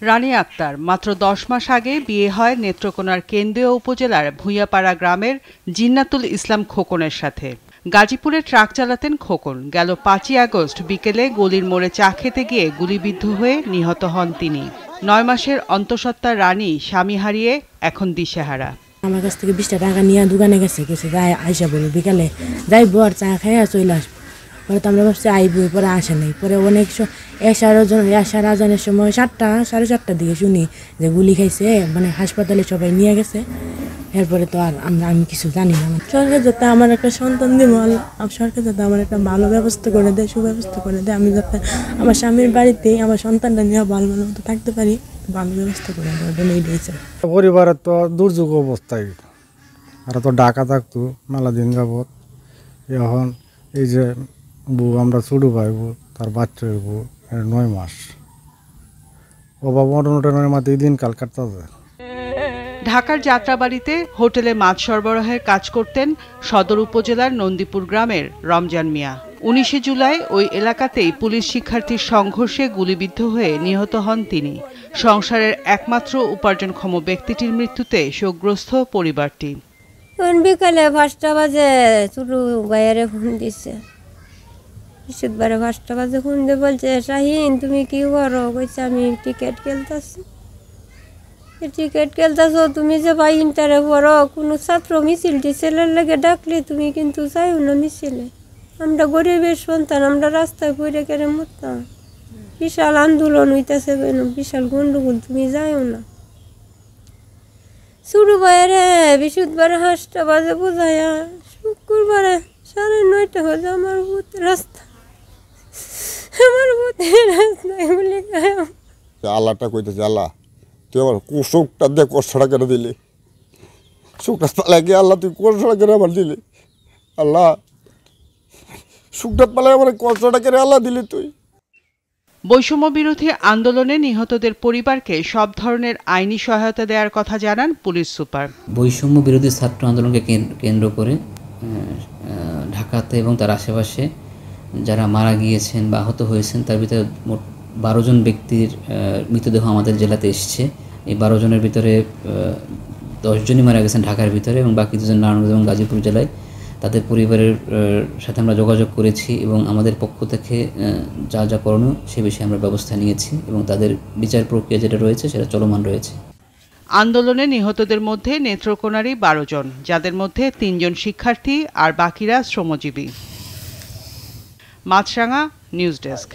রানী আক্তার মাত্র ১০ মাস আগে বিয়ে হয় নেত্রকোনার কেন্দ্রীয় উপজেলার ভূঁইয়াপাড়া গ্রামের জিন্নাতুল ইসলাম খোকনের সাথে। গাজীপুরে ট্রাক চালাতেন খোকন। গেল ৫ই আগস্ট বিকেলে গলির মোড়ে চা খেতে গিয়ে গুলিবিদ্ধ হয়ে নিহত হন তিনি। ৯ মাসের অন্তঃসত্ত্বা রানী স্বামী হারিয়ে এখন দিশেহারা। আমার কাছ থেকে ২০ টাকা নিয়ে দোকানে গেছে যাই আইসা বলো বিকালে যাইবো আর চা খাইয়া চলে আসবো। পরে তো আমরা ভাবছি আইবো, পরে আসে নাই। পরে অনেক এসার আজানের সময় ৭টা সাড়ে ৪টার দিকে শুনি যে গুলি খাইছে, মানে হাসপাতালে সবাই নিয়ে গেছে। এরপরে তো আর আমি কিছু জানি না। সরকার যাতে আমার একটা সন্তান দিব, সরকার যাতে আমার একটা ভালো ব্যবস্থা করে দেয়, সুব্যবস্থা করে দেয়, আমি যাতে আমার স্বামীর বাড়িতেই আমার সন্তানটা নিয়ে ভালো মতো থাকতে পারি, ভালো ব্যবস্থা করে দেওয়ার জন্য এইটাই চাই। পরিবারের তো দুর্যোগ অবস্থায় আর তো ঢাকা থাকতো মেলা দিন যাবৎ। এখন এই যে বউ, আমরা ছোটো পাইব, তার বাচ্চা হইব ৯ মাস, অভাব অনটনের মাঝে দিনকাল কাটতে যায়। ঢাকার যাত্রাবাড়িতে হোটেলে মাছ সরবরাহের কাজ করতেন সদর উপজেলার নন্দীপুর গ্রামের রমজান মিয়া। ১৯ জুলাই ওই এলাকাতেই পুলিশ শিক্ষার্থীর সংঘর্ষে গুলিবিদ্ধ হয়ে নিহত হন তিনি। সংসারের একমাত্র উপার্জনক্ষম ব্যক্তিটির মৃত্যুতে শোকগ্রস্ত পরিবারটি। বিকালে ৫টা বাজে ছোটো ভাইয়ারে ফোন দিচ্ছে, বৃহস্পতিবারে ৫টা বাজে ফোন দিয়ে বলছে, শাহিন তুমি কি করো? কইছে আমি টিকিট খেলতেছি। টিকিট খেলতেছো তুমি যে ভাই ইন্টারে পড়ো, কোনো ছাত্র মিছিল টিছিলের লেগে ডাকলে তুমি কিন্তু যাইও না মিছিলে। আমরা গরিবের সন্তান, আমরা রাস্তায় পড়ে কেড়ে মরতাম। বিশাল আন্দোলন হইতেছে, বিশাল গন্ডগোল, তুমি যাইও না। ছোটো ভাইয়ারে বৃহস্পতিবারে ৫টা বাজে বোঝাইয়া শুক্রবারে ৯:৩০ বাজে আমার বুথ রাস্তায় গুলি খায়। আল্লাহটা কইতেছে, আল্লাহ তুই আমার শোকটা দিয়ে কষ্টটা কেটে দিলি, শোকটা পালাই গিয়ে আল্লাহ তুই কষ্টটা কেটে আমার দিলি, আল্লাহ শোকটা পালাই আমার কষ্টটা কেটে আল্লাহ দিলি তুই। বৈষম্য বিরোধী আন্দোলনে নিহতদের পরিবারকে সব ধরনের আইনি সহায়তা দেওয়ার কথা জানান পুলিশ সুপার। বৈষম্য বিরোধী ছাত্র আন্দোলনকে কেন্দ্র করে ঢাকাতে এবং তার আশেপাশে যারা মারা গিয়েছেন বা আহত হয়েছেন তার ভিতরে মোট ১২ জন ব্যক্তির মৃতদেহ আমাদের জেলাতে এসছে। এই ১২ জনের ভিতরে ১০ জনই মারা গেছেন ঢাকার ভিতরে এবং বাকি ২ জন নারায়ণগঞ্জ এবং গাজীপুর জেলায়। তাদের পরিবারের সাথে আমরা যোগাযোগ করেছি এবং আমাদের পক্ষ থেকে যা যা করণীয় সে বিষয়ে আমরা ব্যবস্থা নিয়েছি এবং তাদের বিচার প্রক্রিয়া যেটা রয়েছে সেটা চলমান রয়েছে। আন্দোলনে নিহতদের মধ্যে নেত্রকোনারই ১২ জন, যাদের মধ্যে ৩ জন শিক্ষার্থী আর বাকিরা শ্রমজীবী। মাছরাঙা নিউজ ডেস্ক।